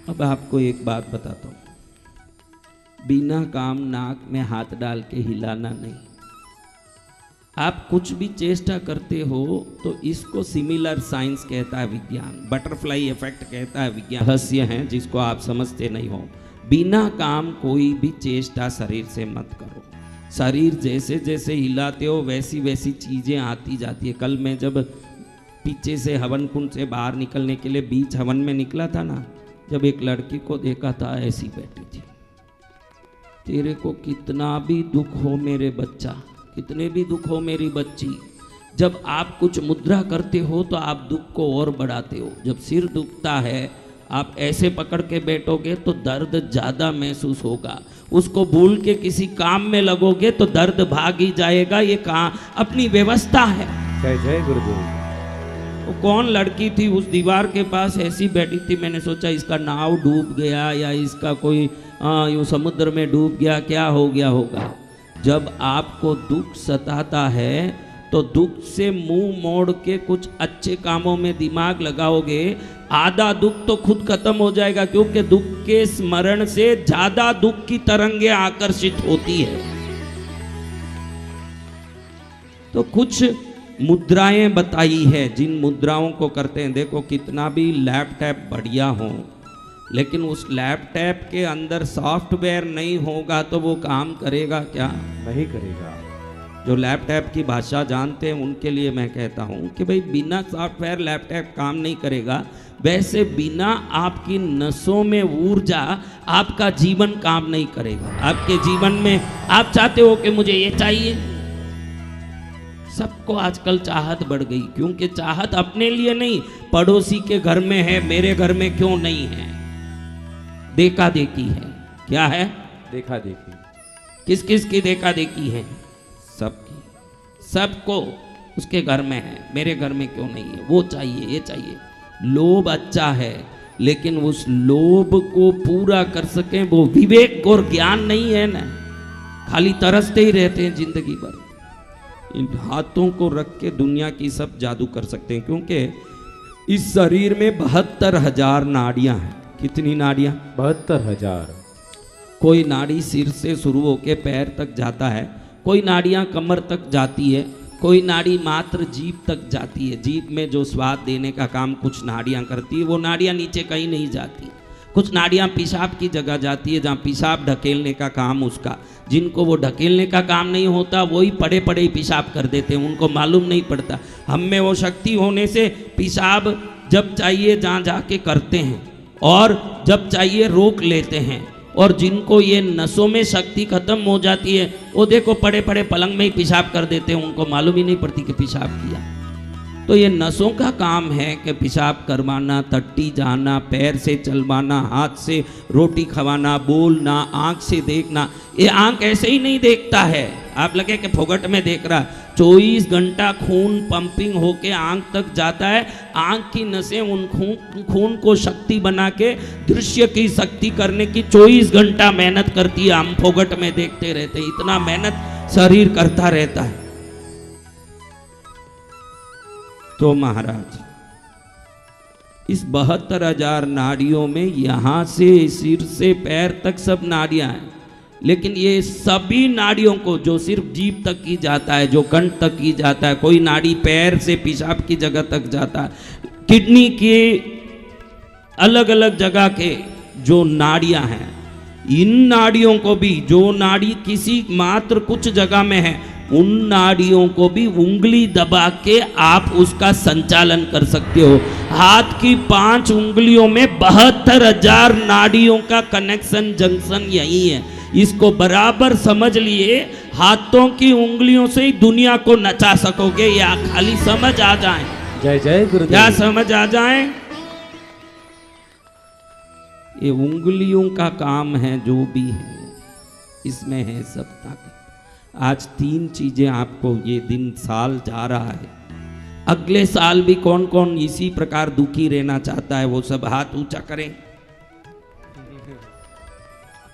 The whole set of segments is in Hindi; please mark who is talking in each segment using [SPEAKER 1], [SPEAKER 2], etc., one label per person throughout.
[SPEAKER 1] अब आपको एक बात बताता हूँ, बिना काम नाक में हाथ डाल के हिलाना नहीं। आप कुछ भी चेष्टा करते हो तो इसको सिमिलर साइंस कहता है विज्ञान, बटरफ्लाई इफेक्ट कहता है विज्ञान। रहस्य हैं जिसको आप समझते नहीं हो। बिना काम कोई भी चेष्टा शरीर से मत करो। शरीर जैसे जैसे हिलाते हो वैसी वैसी चीजें आती जाती है। कल मैं जब पीछे से हवन कुंड से बाहर निकलने के लिए बीच हवन में निकला था ना, जब एक लड़की को देखा था ऐसी बैठी थी। तेरे को कितना भी दुख हो मेरे बच्चा, कितने भी दुख हो मेरी बच्ची, जब आप कुछ मुद्रा करते हो तो आप दुख को और बढ़ाते हो। जब सिर दुखता है आप ऐसे पकड़ के बैठोगे तो दर्द ज़्यादा महसूस होगा। उसको भूल के किसी काम में लगोगे तो दर्द भाग ही जाएगा। ये काम अपनी व्यवस्था है।
[SPEAKER 2] जय जय गुरुदेव।
[SPEAKER 1] वो कौन लड़की थी उस दीवार के पास ऐसी बैठी थी, मैंने सोचा इसका नाव डूब गया या इसका कोई यूँ समुद्र में डूब गया, क्या हो गया होगा। जब आपको दुख सताता है तो दुख से मुंह मोड़ के कुछ अच्छे कामों में दिमाग लगाओगे, आधा दुख तो खुद खत्म हो जाएगा। क्योंकि दुख के स्मरण से ज्यादा दुख की तरंगे आकर्षित होती है। तो कुछ मुद्राएं बताई है, जिन मुद्राओं को करते हैं। देखो कितना भी लैपटॉप बढ़िया हो, लेकिन उस लैपटॉप के अंदर सॉफ्टवेयर नहीं होगा तो वो काम करेगा क्या?
[SPEAKER 2] नहीं करेगा।
[SPEAKER 1] जो लैपटॉप की भाषा जानते हैं उनके लिए मैं कहता हूँ कि भाई बिना सॉफ्टवेयर लैपटॉप काम नहीं करेगा। वैसे बिना आपकी नसों में ऊर्जा आपका जीवन काम नहीं करेगा। आपके जीवन में आप चाहते हो कि मुझे ये चाहिए, सबको आजकल चाहत बढ़ गई, क्योंकि चाहत अपने लिए नहीं, पड़ोसी के घर में है, मेरे घर में क्यों नहीं है। देखा देखी है। क्या है? देखा देखी। किस किस की देखा देखी है? सबकी। सबको उसके घर में है, मेरे घर में क्यों नहीं है, वो चाहिए, ये चाहिए। लोभ अच्छा है, लेकिन उस लोभ को पूरा कर सके वो विवेक और ज्ञान नहीं है ना। खाली तरसते ही रहते हैं जिंदगी भर। इन हाथों को रख के दुनिया की सब जादू कर सकते हैं, क्योंकि इस शरीर में 72,000 नाड़ियां हैं। कितनी नाड़ियां?
[SPEAKER 2] 72,000।
[SPEAKER 1] कोई नाड़ी सिर से शुरू होके पैर तक जाता है, कोई नाड़ियां कमर तक जाती है, कोई नाड़ी मात्र जीभ तक जाती है। जीभ में जो स्वाद देने का काम कुछ नाड़ियां करती है, वो नाड़ियां नीचे कहीं नहीं जाती। कुछ नाड़ियां पेशाब की जगह जाती है, जहाँ पेशाब ढकेलने का काम उसका। जिनको वो ढकेलने का काम नहीं होता वही पड़े पड़े ही पेशाब कर देते हैं, उनको मालूम नहीं पड़ता। हम में वो शक्ति होने से पेशाब जब चाहिए जहाँ जाके करते हैं और जब चाहिए रोक लेते हैं। और जिनको ये नसों में शक्ति खत्म हो जाती है वो देखो पड़े पड़े पलंग में ही पेशाब कर देते हैं, उनको मालूम ही नहीं पड़ती कि पेशाब किया। तो ये नसों का काम है कि पेशाब करवाना, टट्टी जाना, पैर से चलवाना, हाथ से रोटी खवाना, बोलना, आँख से देखना। ये आँख ऐसे ही नहीं देखता है, आप लगे कि फोगट में देख रहा। 24 घंटा खून पंपिंग होके आँख तक जाता है। आँख की नसें उन खून को शक्ति बना के दृश्य की शक्ति करने की 24 घंटा मेहनत करती है। हम फोगट में देखते रहते हैं, इतना मेहनत शरीर करता रहता है। तो महाराज इस 72,000 नाड़ियों में यहाँ से सिर से पैर तक सब नाड़ियां हैं, लेकिन ये सभी नाड़ियों को, जो सिर्फ जीभ तक की जाता है, जो कंठ तक की जाता है, कोई नाड़ी पैर से पेशाब की जगह तक जाता है, किडनी के अलग अलग जगह के जो नाड़ियां हैं, इन नाड़ियों को भी, जो नाड़ी किसी मात्र कुछ जगह में है, उन नाड़ियों को भी उंगली दबा के आप उसका संचालन कर सकते हो। हाथ की 5 उंगलियों में 72,000 नाड़ियों का कनेक्शन, जंक्शन यही है। इसको बराबर समझ लिए, हाथों की उंगलियों से ही दुनिया को नचा सकोगे, या खाली समझ आ जाए।
[SPEAKER 2] जय जय गुरुदेव।
[SPEAKER 1] क्या समझ आ जाए? ये उंगलियों का काम है, जो भी है इसमें है सब ताकत। आज 3 चीजें आपको, ये दिन साल जा रहा है, अगले साल भी कौन कौन इसी प्रकार दुखी रहना चाहता है वो सब हाथ ऊंचा करें।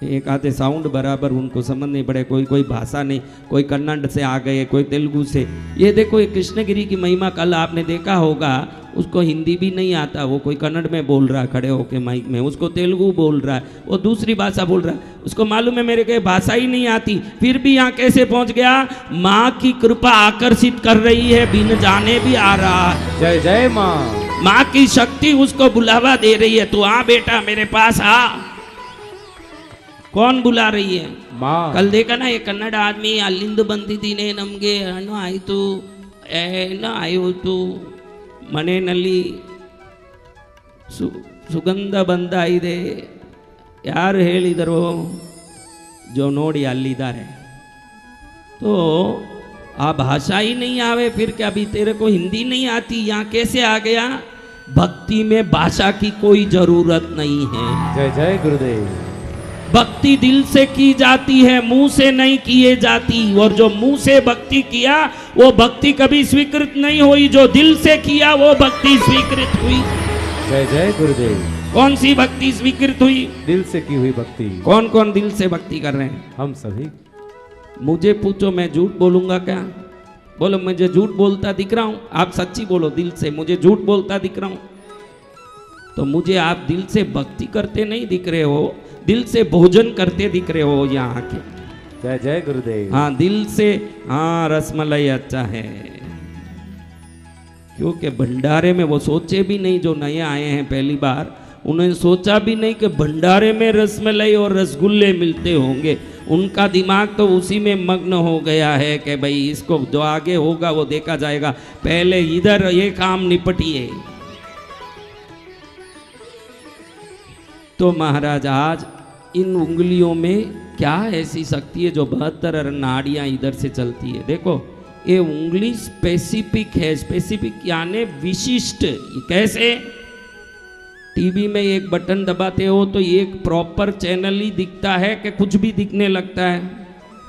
[SPEAKER 1] एक आधे साउंड बराबर उनको समझ नहीं पड़े, कोई कोई भाषा नहीं, कोई कन्नड़ से आ गए, कोई तेलुगु से। ये देखो ये कृष्णगिरी की महिमा, कल आपने देखा होगा, उसको हिंदी भी नहीं आता, वो कोई कन्नड़ में बोल रहा है खड़े होके माइक में, उसको तेलुगु बोल रहा है, वो दूसरी भाषा बोल रहा है, उसको मालूम है मेरे के भाषा ही नहीं आती, फिर भी यहाँ कैसे पहुंच गया? माँ की कृपा आकर्षित कर रही है, बिन जाने भी आ रहा है।
[SPEAKER 2] जय जय माँ।
[SPEAKER 1] माँ की शक्ति उसको बुलावा दे रही है, तू आ बेटा मेरे पास आ। कौन बुला रही है?
[SPEAKER 2] माँ।
[SPEAKER 1] कल देखा ना, ये कन्नड़ आदमी अಲ್ಲಿಂದ ಬಂದಿದ್ದೀನಿ ನಮಗೆ ಹಣ್ಣು ಆಯಿತು ಏನೋ ಆಯಿತು ಮನೆಯಲ್ಲಿ ಸುಗಂಧ ಬಂದ ಇದೆ, ಯಾರು ಹೇಳಿದರು? जो ನೋಡಿ ಅಲ್ಲಿದ್ದಾರೆ। तो आ भाषा ही नहीं आवे फिर क्या? अभी तेरे को हिंदी नहीं आती, यहाँ कैसे आ गया? भक्ति में भाषा की कोई जरूरत नहीं है।
[SPEAKER 2] जय जय गुरुदेव।
[SPEAKER 1] भक्ति दिल से की जाती है, मुंह से नहीं किए जाती, और जो मुंह से भक्ति किया वो भक्ति कभी स्वीकृत नहीं हुई, जो दिल से किया वो भक्ति स्वीकृत हुई।
[SPEAKER 2] जय जय गुरुदेव।
[SPEAKER 1] कौन सी भक्ति स्वीकृत हुई?
[SPEAKER 2] दिल से की हुई भक्ति।
[SPEAKER 1] कौन कौन दिल से भक्ति कर रहे हैं?
[SPEAKER 2] हम सभी।
[SPEAKER 1] मुझे पूछो, मैं झूठ बोलूंगा क्या? बोलो मुझे झूठ बोलता दिख रहा हूं? आप सच्ची बोलो दिल से, मुझे झूठ बोलता दिख रहा हूं? तो मुझे आप दिल से भक्ति करते नहीं दिख रहे हो, दिल से भोजन करते दिख रहे हो यहाँ आके।
[SPEAKER 2] जय जय गुरुदेव।
[SPEAKER 1] हाँ दिल से, हाँ रसमलाई अच्छा है, क्योंकि भंडारे में वो सोचे भी नहीं, जो नए आए हैं पहली बार, उन्होंने सोचा भी नहीं कि भंडारे में रसमलाई और रसगुल्ले मिलते होंगे। उनका दिमाग तो उसी में मग्न हो गया है कि भाई इसको जो आगे होगा वो देखा जाएगा, पहले इधर ये काम निपटिए। तो महाराज आज इन उंगलियों में क्या ऐसी शक्ति है जो 72 नाड़ियां इधर से चलती है? देखो ये उंगली स्पेसिफिक है, स्पेसिफिक यानी विशिष्ट। कैसे? टीवी में एक बटन दबाते हो तो एक प्रॉपर चैनल ही दिखता है कि कुछ भी दिखने लगता है?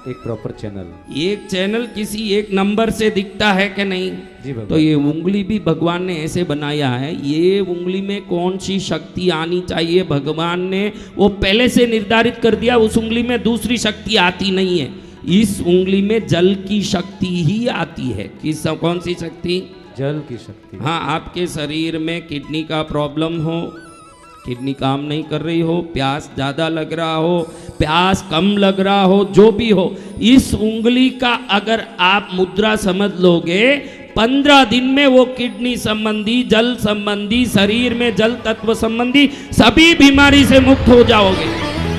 [SPEAKER 2] एक प्रॉपर चैनल,
[SPEAKER 1] एक चैनल किसी एक नंबर से दिखता है कि नहीं?
[SPEAKER 2] जी भगवान।
[SPEAKER 1] तो ये उंगली भी भगवान ने ऐसे बनाया है, ये उंगली में कौन सी शक्ति आनी चाहिए भगवान ने वो पहले से निर्धारित कर दिया। उस उंगली में दूसरी शक्ति आती नहीं है, इस उंगली में जल की शक्ति ही आती है। किस कौन सी शक्ति?
[SPEAKER 2] जल की शक्ति।
[SPEAKER 1] हाँ, आपके शरीर में किडनी का प्रॉब्लम हो, किडनी काम नहीं कर रही हो, प्यास ज़्यादा लग रहा हो, प्यास कम लग रहा हो, जो भी हो, इस उंगली का अगर आप मुद्रा समझ लोगे, 15 दिन में वो किडनी संबंधी, जल संबंधी, शरीर में जल तत्व संबंधी सभी बीमारी से मुक्त हो जाओगे।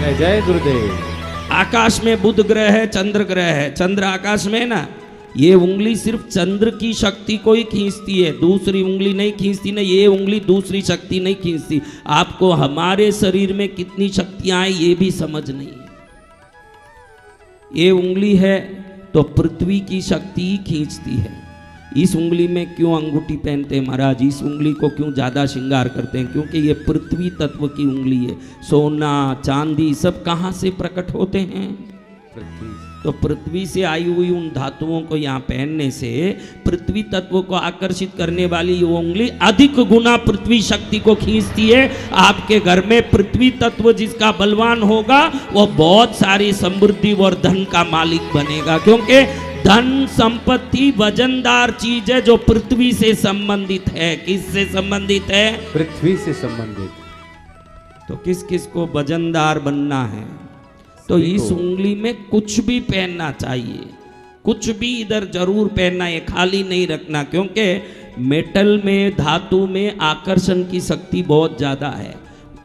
[SPEAKER 2] जय जय गुरुदेव।
[SPEAKER 1] आकाश में बुध ग्रह है, चंद्र ग्रह है, चंद्र आकाश में है ना, ये उंगली सिर्फ चंद्र की शक्ति को ही खींचती है, दूसरी उंगली नहीं खींचती ना, ये उंगली दूसरी शक्ति नहीं खींचती। आपको हमारे शरीर में कितनी शक्तियां हैं ये भी समझ नहीं है। ये उंगली है तो पृथ्वी की शक्ति ही खींचती है। इस उंगली में क्यों अंगूठी पहनते हैं महाराज? इस उंगली को क्यों ज़्यादा श्रृंगार करते हैं? क्योंकि ये पृथ्वी तत्व की उंगली है। सोना चांदी सब कहाँ से प्रकट होते हैं?
[SPEAKER 2] पृथ्वी।
[SPEAKER 1] तो पृथ्वी से आई हुई उन धातुओं को यहाँ पहनने से पृथ्वी तत्व को आकर्षित करने वाली ये उंगली अधिक गुना पृथ्वी शक्ति को खींचती है। आपके घर में पृथ्वी तत्व जिसका बलवान होगा वो बहुत सारी समृद्धि और धन का मालिक बनेगा, क्योंकि धन संपत्ति वजनदार चीज है जो पृथ्वी से संबंधित है। किससे संबंधित है?
[SPEAKER 2] पृथ्वी से संबंधित।
[SPEAKER 1] तो किस किस को वजनदार बनना है? तो इस उंगली में कुछ भी पहनना चाहिए, कुछ भी इधर जरूर पहनना है, खाली नहीं रखना, क्योंकि मेटल में, धातु में आकर्षण की शक्ति बहुत ज्यादा है।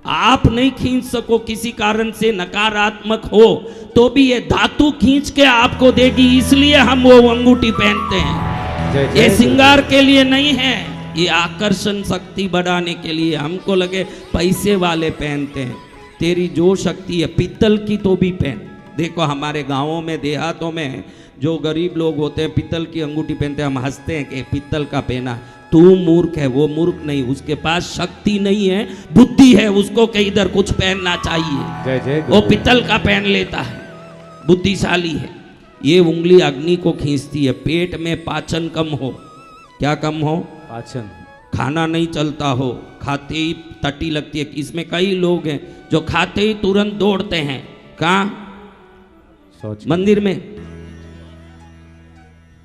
[SPEAKER 1] आप नहीं खींच सको किसी कारण से, नकारात्मक हो तो भी ये धातु खींच के आपको देगी, इसलिए हम वो अंगूठी पहनते हैं। ये श्रृंगार के लिए नहीं है, ये आकर्षण शक्ति बढ़ाने के लिए। हमको लगे पैसे वाले पहनते हैं, तेरी जो शक्ति है पित्तल की तो भी पहन। देखो हमारे गांवों में, देहातों में जो गरीब लोग होते हैं पित्तल की अंगूठी पहनते हैं, हम हंसते हैं कि पित्तल का पहना। तू मूर्ख है, वो मूर्ख नहीं, उसके पास शक्ति नहीं है, बुद्धि है, उसको कहीं इधर कुछ पहनना चाहिए।
[SPEAKER 2] जय जय।
[SPEAKER 1] वो पित्तल का पहन लेता है, बुद्धिशाली है। ये उंगली अग्नि को खींचती है। पेट में पाचन कम हो, क्या कम हो?
[SPEAKER 2] पाचन,
[SPEAKER 1] खाना नहीं चलता हो, खाते ही टट्टी लगती है। इसमें कई लोग हैं जो खाते ही तुरंत दौड़ते हैं, कहाँ?
[SPEAKER 2] शौच
[SPEAKER 1] मंदिर में।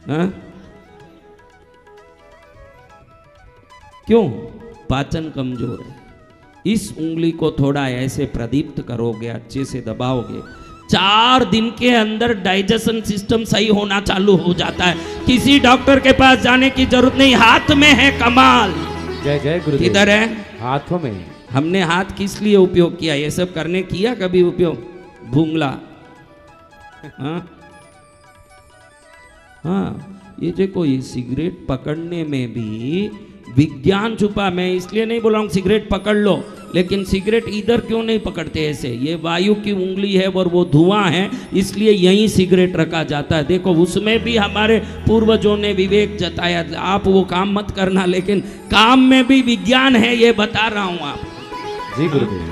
[SPEAKER 1] हाँ? क्यों? पाचन कमजोर है। इस उंगली को थोड़ा ऐसे प्रदीप्त करोगे, अच्छे से दबाओगे, 4 दिन के अंदर डाइजेशन सिस्टम सही होना चालू हो जाता है। किसी डॉक्टर के पास जाने की जरूरत नहीं, हाथ में है कमाल।
[SPEAKER 2] जय जय गुरुदेव।
[SPEAKER 1] किधर है?
[SPEAKER 2] हाथों में।
[SPEAKER 1] हमने हाथ किस लिए उपयोग किया? ये सब करने किया कभी उपयोग? भूंगला। हाँ हाँ, ये देखो, ये सिगरेट पकड़ने में भी विज्ञान छुपा। मैं इसलिए नहीं बोल रहा हूँ सिगरेट पकड़ लो, लेकिन सिगरेट इधर क्यों नहीं पकड़ते ऐसे? ये वायु की उंगली है और वो धुआं है, इसलिए यहीं सिगरेट रखा जाता है। देखो, उसमें भी हमारे पूर्वजों ने विवेक जताया, आप वो काम मत करना, लेकिन काम में भी विज्ञान है, ये बता रहा हूँ आप
[SPEAKER 2] जी गुरुदेव।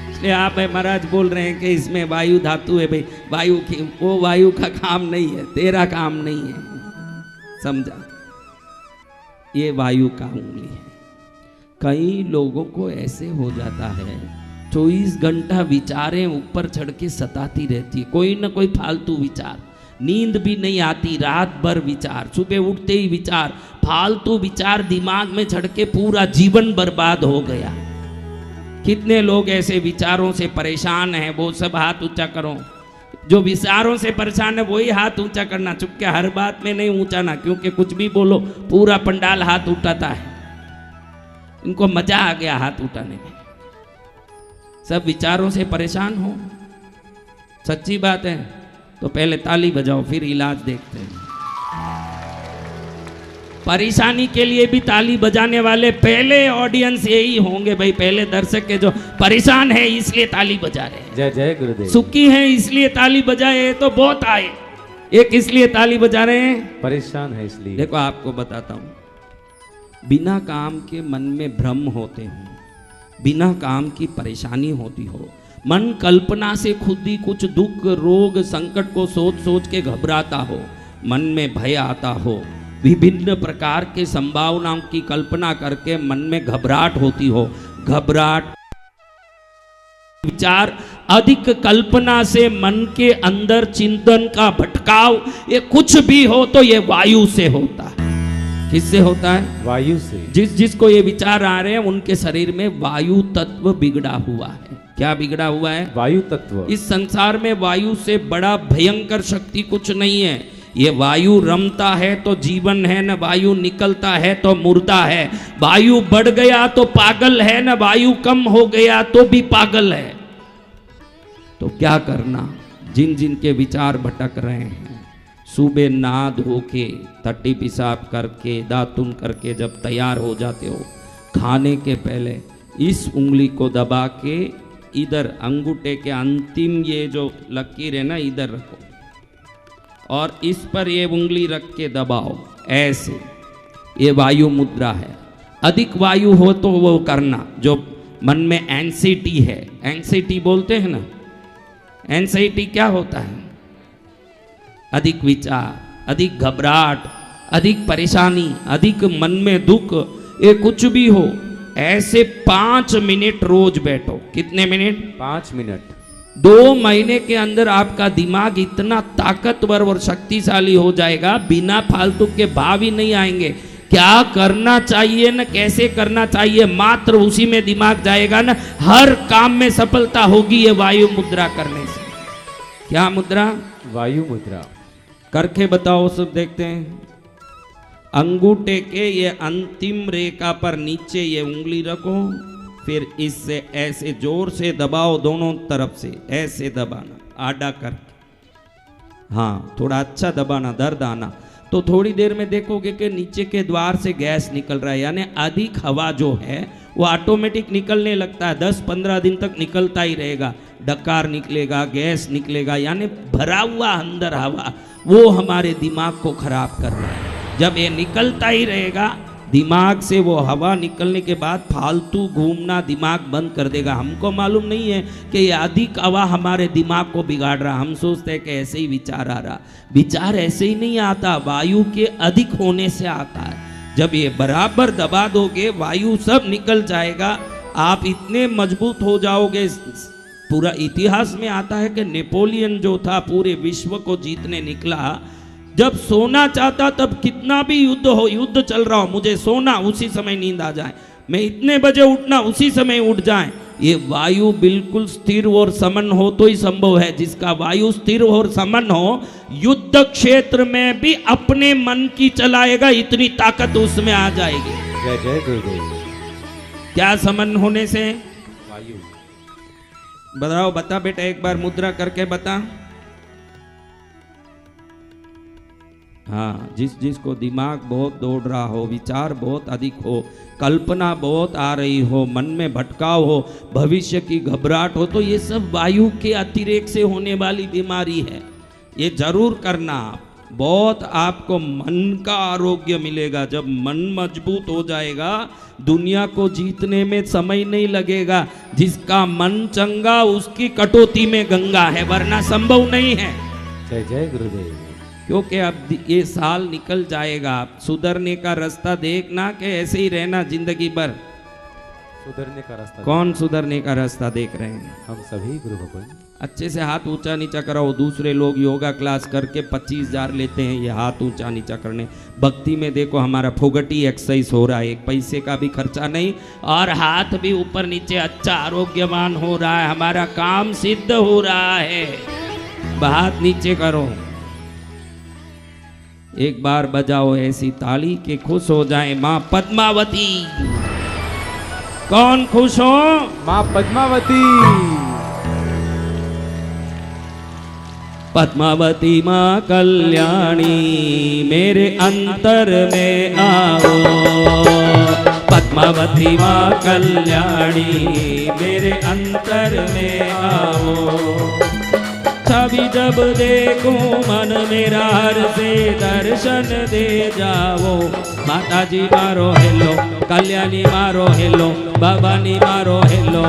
[SPEAKER 1] इसलिए आप महाराज बोल रहे हैं कि इसमें वायु धातु है। भाई वायु की, वो वायु का काम नहीं है, तेरा काम नहीं है, समझा? ये वायु का उंगली है। कई लोगों को ऐसे हो जाता है, 24 घंटा विचारें ऊपर चढ़ के सताती रहती है, कोई ना कोई फालतू विचार, नींद भी नहीं आती, रात भर विचार, सुबह उठते ही विचार, फालतू विचार दिमाग में चढ़ के पूरा जीवन बर्बाद हो गया। कितने लोग ऐसे विचारों से परेशान हैं? वो सब हाथ ऊंचा करो। जो विचारों से परेशान है वही हाथ ऊंचा करना। चुपके हर बात में नहीं ऊंचा ना, क्योंकि कुछ भी बोलो पूरा पंडाल हाथ उठाता है। इनको मजा आ गया हाथ उठाने में। सब विचारों से परेशान हो, सच्ची बात है, तो पहले ताली बजाओ, फिर इलाज देखते हैं। परेशानी के लिए भी ताली बजाने वाले पहले ऑडियंस यही होंगे भाई, पहले दर्शक के जो परेशान है इसलिए ताली बजा रहे हैं।
[SPEAKER 2] जय जय गुरुदेव।
[SPEAKER 1] सुखी हैं इसलिए ताली बजाए तो बहुत आए, एक इसलिए ताली बजा रहे हैं,
[SPEAKER 2] परेशान है इसलिए।
[SPEAKER 1] देखो आपको बताता हूं, बिना काम के मन में भ्रम होते हैं, बिना काम की परेशानी होती हो, मन कल्पना से खुद ही कुछ दुख रोग संकट को सोच सोच के घबराता हो, मन में भय आता हो, विभिन्न प्रकार के संभावनाओं की कल्पना करके मन में घबराहट होती हो, घबराहट, विचार, अधिक कल्पना से मन के अंदर चिंतन का भटकाव, ये कुछ भी हो तो ये वायु से होता है। किससे होता है?
[SPEAKER 2] वायु से।
[SPEAKER 1] जिसको ये विचार आ रहे हैं उनके शरीर में वायु तत्व बिगड़ा हुआ है। क्या बिगड़ा हुआ है?
[SPEAKER 2] वायु तत्व।
[SPEAKER 1] इस संसार में वायु से बड़ा भयंकर शक्ति कुछ नहीं है। ये वायु रमता है तो जीवन है, न वायु निकलता है तो मुर्दा है। वायु बढ़ गया तो पागल है, न वायु कम हो गया तो भी पागल है। तो क्या करना? जिन जिन के विचार भटक रहे हैं, सुबह नहा धो के, टट्टी पेशाब करके, दातुन करके जब तैयार हो जाते हो, खाने के पहले इस उंगली को दबा के इधर अंगूठे के अंतिम ये जो लकीर है ना, इधर रखो और इस पर ये उंगली रख के दबाओ ऐसे। ये वायु मुद्रा है। अधिक वायु हो तो वो करना, जो मन में एंग्जाइटी है, एंग्जाइटी बोलते हैं ना, एंग्जाइटी क्या होता है? अधिक विचार, अधिक घबराहट, अधिक परेशानी, अधिक मन में दुख, ये कुछ भी हो, ऐसे 5 मिनट रोज बैठो। कितने मिनट?
[SPEAKER 2] 5 मिनट।
[SPEAKER 1] 2 महीने के अंदर आपका दिमाग इतना ताकतवर और शक्तिशाली हो जाएगा, बिना फालतू के भाव ही नहीं आएंगे। क्या करना चाहिए न कैसे करना चाहिए, मात्र उसी में दिमाग जाएगा ना, हर काम में सफलता होगी ये वायु मुद्रा करने से। क्या मुद्रा?
[SPEAKER 2] वायु मुद्रा।
[SPEAKER 1] करके बताओ, सब देखते हैं। अंगूठे के ये अंतिम रेखा पर नीचे ये उंगली रखो, फिर इससे ऐसे जोर से दबाओ, दोनों तरफ से ऐसे दबाना, आड़ा करके। हाँ, थोड़ा अच्छा दबाना, दर्द आना। तो थोड़ी देर में देखोगे कि नीचे के द्वार से गैस निकल रहा है, यानी अधिक हवा जो है वो ऑटोमेटिक निकलने लगता है। 10-15 दिन तक निकलता ही रहेगा, डकार निकलेगा, गैस निकलेगा, यानी भरा हुआ अंदर हवा, वो हमारे दिमाग को खराब कर रहा है। जब ये निकलता ही रहेगा, दिमाग से वो हवा निकलने के बाद फालतू घूमना दिमाग बंद कर देगा। हमको मालूम नहीं है कि ये अधिक हवा हमारे दिमाग को बिगाड़ रहा। हम सोचते हैं कि ऐसे ही विचार आ रहा। विचार ऐसे ही नहीं आता, वायु के अधिक होने से आता है। जब ये बराबर दबा दोगे, वायु सब निकल जाएगा, आप इतने मजबूत हो जाओगे, पूरा इतिहास में आता है कि नेपोलियन जो था पूरे विश्व को जीतने निकला, जब सोना चाहता तब कितना भी युद्ध हो, युद्ध चल रहा हो, मुझे सोना उसी समय नींद आ जाए, मैं इतने बजे उठना उसी समय उठ जाए। ये वायु बिल्कुल स्थिर और समन हो तो ही संभव है। जिसका वायु स्थिर और समन हो, युद्ध क्षेत्र में भी अपने मन की चलाएगा, इतनी ताकत उसमें आ जाएगी।
[SPEAKER 2] जय जय गुरुदेव।
[SPEAKER 1] क्या समन होने से?
[SPEAKER 2] वायु।
[SPEAKER 1] बताओ, बता बेटा, एक बार मुद्रा करके बता। हाँ, जिसको दिमाग बहुत दौड़ रहा हो, विचार बहुत अधिक हो, कल्पना बहुत आ रही हो, मन में भटकाव हो, भविष्य की घबराहट हो, तो ये सब वायु के अतिरेक से होने वाली बीमारी है। ये जरूर करना। बहुत आपको मन का आरोग्य मिलेगा। जब मन मजबूत हो जाएगा, दुनिया को जीतने में समय नहीं लगेगा। जिसका मन चंगा उसकी कटौती में गंगा है, वरना संभव नहीं है।
[SPEAKER 2] जय जय गुरुदेव।
[SPEAKER 1] क्योंकि अब ये साल निकल जाएगा, सुधरने का रास्ता देखना कि ऐसे ही रहना जिंदगी भर।
[SPEAKER 2] सुधरने का रास्ता।
[SPEAKER 1] कौन सुधरने का रास्ता देख रहे हैं?
[SPEAKER 2] हम सभी गुरु भगवान।
[SPEAKER 1] अच्छे से हाथ ऊंचा नीचा कराओ। दूसरे लोग योगा क्लास करके 25,000 लेते हैं, ये हाथ ऊंचा नीचा करने। भक्ति में देखो हमारा फोगटी एक्सरसाइज हो रहा है, एक पैसे का भी खर्चा नहीं, और हाथ भी ऊपर नीचे अच्छा आरोग्यवान हो रहा है, हमारा काम सिद्ध हो रहा है। हाथ नीचे करो। एक बार बजाओ ऐसी ताली कि खुश हो जाए माँ पद्मावती। कौन खुश हो?
[SPEAKER 2] माँ पद्मावती।
[SPEAKER 1] पद्मावती माँ कल्याणी मेरे अंतर में आओ। पद्मावती माँ कल्याणी मेरे अंतर में आओ। छवि जब देखूं मन मेरा हर से दर्शन दे जाओ। माता जी मारो हेलो, कल्याणी मारो हेलो, भवानी मारो हेलो,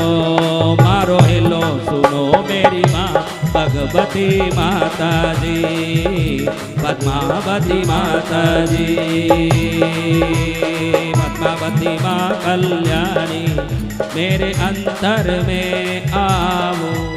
[SPEAKER 1] मारो हेलो। सुनो मेरी माँ भगवती माता जी, पद्मावती माता जी। पद्मावती माँ कल्याणी मेरे अंतर में आओ।